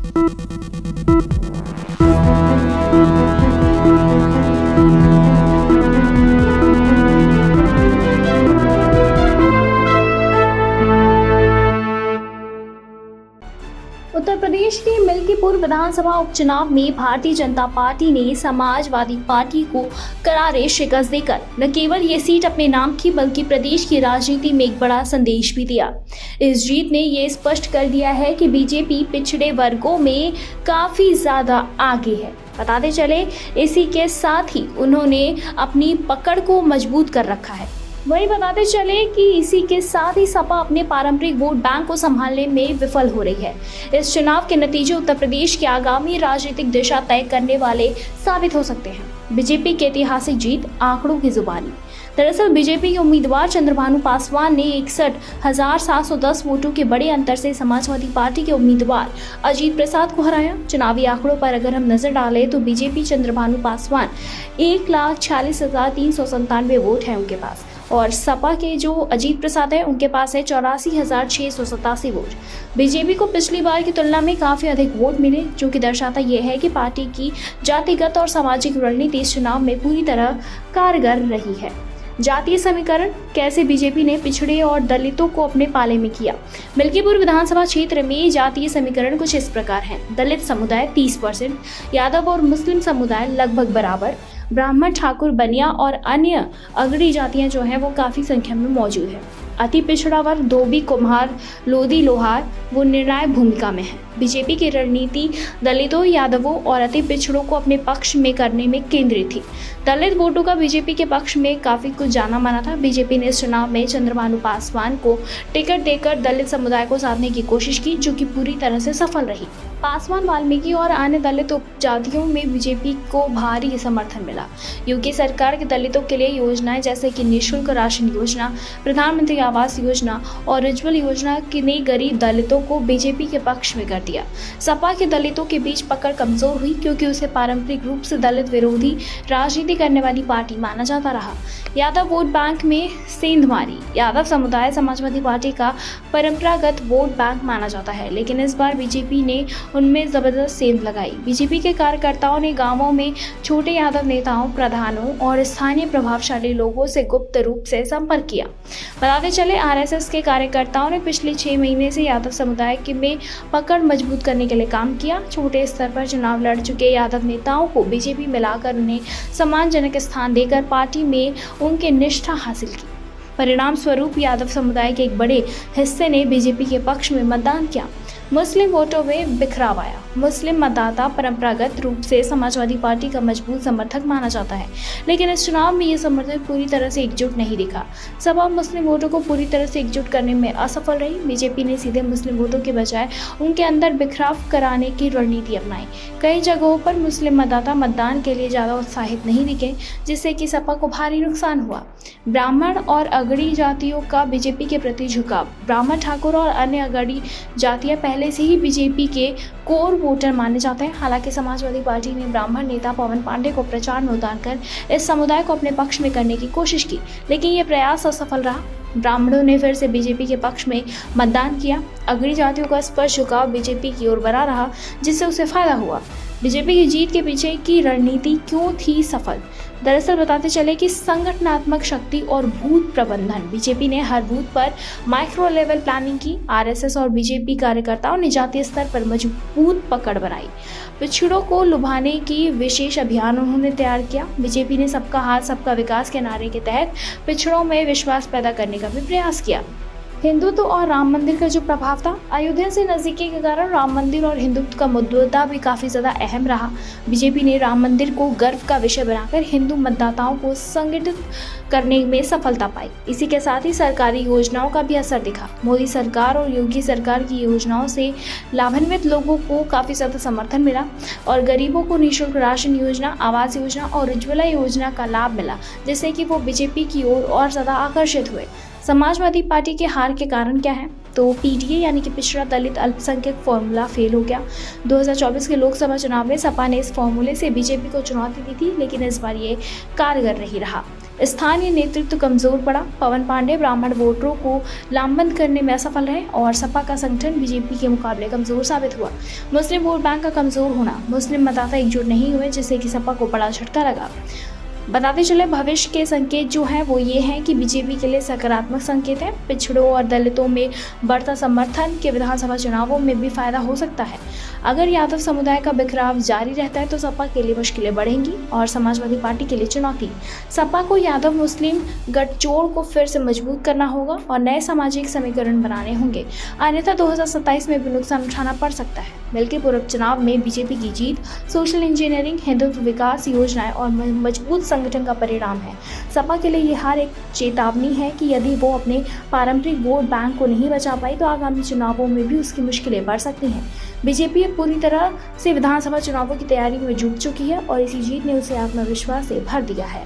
उत्तर प्रदेश के मिल्कीपुर विधानसभा उपचुनाव में भारतीय जनता पार्टी ने समाजवादी पार्टी को करारे शिकस्त देकर न केवल ये सीट अपने नाम की बल्कि प्रदेश की राजनीति में एक बड़ा संदेश भी दिया। इस जीत ने ये स्पष्ट कर दिया है कि बीजेपी पिछड़े वर्गों में काफी ज्यादा आगे है। बताते चले, इसी के साथ ही उन्होंने अपनी पकड़ को मजबूत कर रखा है। वही बताते चले कि इसी के साथ ही सपा अपने पारंपरिक वोट बैंक को संभालने में विफल हो रही है। इस चुनाव के नतीजे उत्तर प्रदेश की आगामी राजनीतिक दिशा तय करने वाले साबित हो सकते हैं। बीजेपी की ऐतिहासिक जीत आंकड़ों की जुबानी। दरअसल बीजेपी के उम्मीदवार चंद्रभानु पासवान ने 61,710 वोटों के बड़े अंतर से समाजवादी पार्टी के उम्मीदवार अजीत प्रसाद को हराया। चुनावी आंकड़ों पर अगर हम नजर डालें तो बीजेपी चंद्रभानु पासवान 1,46,397 वोट है उनके पास, और सपा के जो अजीत प्रसाद है उनके पास है 84,687 वोट। बीजेपी को पिछली बार की तुलना में काफी अधिक वोट मिले, जो कि दर्शाता यह है कि पार्टी की जातिगत और सामाजिक रणनीति इस चुनाव में पूरी तरह कारगर रही है। जातीय समीकरण कैसे बीजेपी ने पिछड़े और दलितों को अपने पाले में किया। मिल्कीपुर विधानसभा क्षेत्र में जातीय समीकरण कुछ इस प्रकार है। दलित समुदाय 30%, यादव और मुस्लिम समुदाय लगभग बराबर, ब्राह्मण, ठाकुर, बनिया और अन्य अगड़ी जातियां जो हैं वो काफ़ी संख्या में मौजूद है। अति पिछड़ा वर्ग धोबी, कुम्हार, लोधी, लोहार वो निर्णायक भूमिका में है। बीजेपी की रणनीति दलितों, यादवों और अति पिछड़ों को अपने पक्ष में करने में केंद्रित थी। दलित वोटों का बीजेपी के पक्ष में काफ़ी कुछ जाना माना था। बीजेपी ने इस चुनाव में चंद्रभानु पासवान को टिकट देकर दलित समुदाय को साधने की कोशिश की, जो कि पूरी तरह से सफल रही। पासवान, वाल्मीकि और अन्य दलित उपजातियों में बीजेपी को भारी समर्थन मिला। योगी सरकार के दलितों के लिए योजनाएं जैसे कि निःशुल्क राशन योजना, प्रधानमंत्री आवास योजना और उज्ज्वल योजना ने गरीब दलितों को बीजेपी के पक्ष में कर दिया। सपा के दलितों के बीच पकड़ कमजोर हुई, क्योंकि उसे पारंपरिक रूप से दलित विरोधी राजनीति करने वाली पार्टी माना जाता रहा। यादव वोट बैंक में सेंधमारी। यादव समुदाय समाजवादी पार्टी का परंपरागत वोट बैंक माना जाता है, लेकिन इस बार बीजेपी ने उनमें जबरदस्त सेंध लगाई। बीजेपी के कार्यकर्ताओं ने गांवों में छोटे यादव नेताओं, प्रधानों और स्थानीय प्रभावशाली लोगों से गुप्त रूप से संपर्क किया। बताते चले, आरएसएस के कार्यकर्ताओं ने पिछले 6 महीने से यादव समुदाय में पकड़ मजबूत करने के लिए काम किया। छोटे स्तर पर चुनाव लड़ चुके यादव नेताओं को बीजेपी मिलाकर उन्हें सम्मानजनक स्थान देकर पार्टी में उनकी निष्ठा हासिल की। परिणाम स्वरूप यादव समुदाय के एक बड़े हिस्से ने बीजेपी के पक्ष में मतदान किया। मुस्लिम वोटों में बिखराव आया। मुस्लिम मतदाता परंपरागत रूप से समाजवादी पार्टी का मजबूत समर्थक माना जाता है, लेकिन इस चुनाव में ये समर्थक पूरी तरह से एकजुट नहीं दिखा। सपा मुस्लिम वोटों को पूरी तरह से एकजुट करने में असफल रही। बीजेपी ने सीधे मुस्लिम वोटों के बजाय उनके अंदर बिखराव कराने की रणनीति अपनाई। कई जगहों पर मुस्लिम मतदाता मतदान के लिए ज्यादा उत्साहित नहीं दिखे, जिससे कि सपा को भारी नुकसान हुआ। ब्राह्मण और अगड़ी जातियों का बीजेपी के प्रति झुकाव। ब्राह्मण, ठाकुर और अन्य अगड़ी जातियां पहले से ही बीजेपी के कोर वोटर माने जाते हैं। हालांकि समाजवादी पार्टी ने ब्राह्मण नेता पवन पांडे को प्रचार में उतारकर इस समुदाय को अपने पक्ष में करने की कोशिश की, लेकिन ये प्रयास असफल रहा। ब्राह्मणों ने फिर से बीजेपी के पक्ष में मतदान किया। अगड़ी जातियों का स्पष्ट झुकाव बीजेपी की ओर बना रहा, जिससे उसे फायदा हुआ। बीजेपी की जीत के पीछे की रणनीति क्यों थी सफल? दरअसल बताते चले कि संगठनात्मक शक्ति और बूथ प्रबंधन। बीजेपी ने हर बूथ पर माइक्रो लेवल प्लानिंग की। आरएसएस और बीजेपी कार्यकर्ताओं ने जातीय स्तर पर मजबूत पकड़ बनाई। पिछड़ों को लुभाने की विशेष अभियान उन्होंने तैयार किया। बीजेपी ने सबका हाथ सबका विकास के नारे के तहत पिछड़ों में विश्वास पैदा करने का भी प्रयास किया। हिंदुत्व और राम मंदिर का जो प्रभाव था, अयोध्या से नजदीकी के कारण राम मंदिर और हिंदुत्व का मुद्दा भी काफी ज्यादा अहम रहा। बीजेपी ने राम मंदिर को गर्व का विषय बनाकर हिंदू मतदाताओं को संगठित करने में सफलता पाई। इसी के साथ ही सरकारी योजनाओं का भी असर दिखा। मोदी सरकार और योगी सरकार की योजनाओं से लाभान्वित लोगों को काफी ज्यादा समर्थन मिला और गरीबों को निःशुल्क राशन योजना, आवास योजना और उज्ज्वला योजना का लाभ मिला, जिससे कि वो बीजेपी की ओर और ज्यादा आकर्षित हुए। समाजवादी पार्टी के हार के कारण क्या है? तो पीडीए यानी कि पिछड़ा दलित अल्पसंख्यक फॉर्मूला फेल हो गया। 2024 के लोकसभा चुनाव में सपा ने इस फॉर्मूले से बीजेपी को चुनौती दी थी, लेकिन इस बार ये कारगर नहीं रहा। स्थानीय नेतृत्व कमजोर पड़ा। पवन पांडे ब्राह्मण वोटरों को लामबंद करने में असफल रहे और सपा का संगठन बीजेपी के मुकाबले कमजोर साबित हुआ। मुस्लिम वोट बैंक का कमजोर होना, मुस्लिम मतदाता एकजुट नहीं हुए, जिससे कि सपा को बड़ा झटका लगा। बताते चले भविष्य के संकेत जो हैं वो ये हैं कि बीजेपी के लिए सकारात्मक संकेत है। पिछड़ों और दलितों में बढ़ता समर्थन के विधानसभा चुनावों में भी फायदा हो सकता है। अगर यादव समुदाय का बिखराव जारी रहता है तो सपा के लिए मुश्किलें बढ़ेंगी और समाजवादी पार्टी के लिए चुनौती। सपा को यादव मुस्लिम गठजोड़ को फिर से मजबूत करना होगा और नए सामाजिक समीकरण बनाने होंगे, अन्यथा 2027 में भी नुकसान उठाना पड़ सकता है। बल्कि पूर्व चुनाव में बीजेपी की जीत सोशल इंजीनियरिंग, हिंदुत्व विकास योजनाएं और मजबूत संगठन का परिणाम है। सपा के लिए यह हार एक चेतावनी है कि यदि वो अपने पारंपरिक वोट बैंक को नहीं बचा पाई तो आगामी चुनावों में भी उसकी मुश्किलें बढ़ सकती हैं। बीजेपी पूरी तरह से विधानसभा चुनावों की तैयारी में जुट चुकी है और इसी जीत ने उसे आत्मविश्वास से भर दिया है।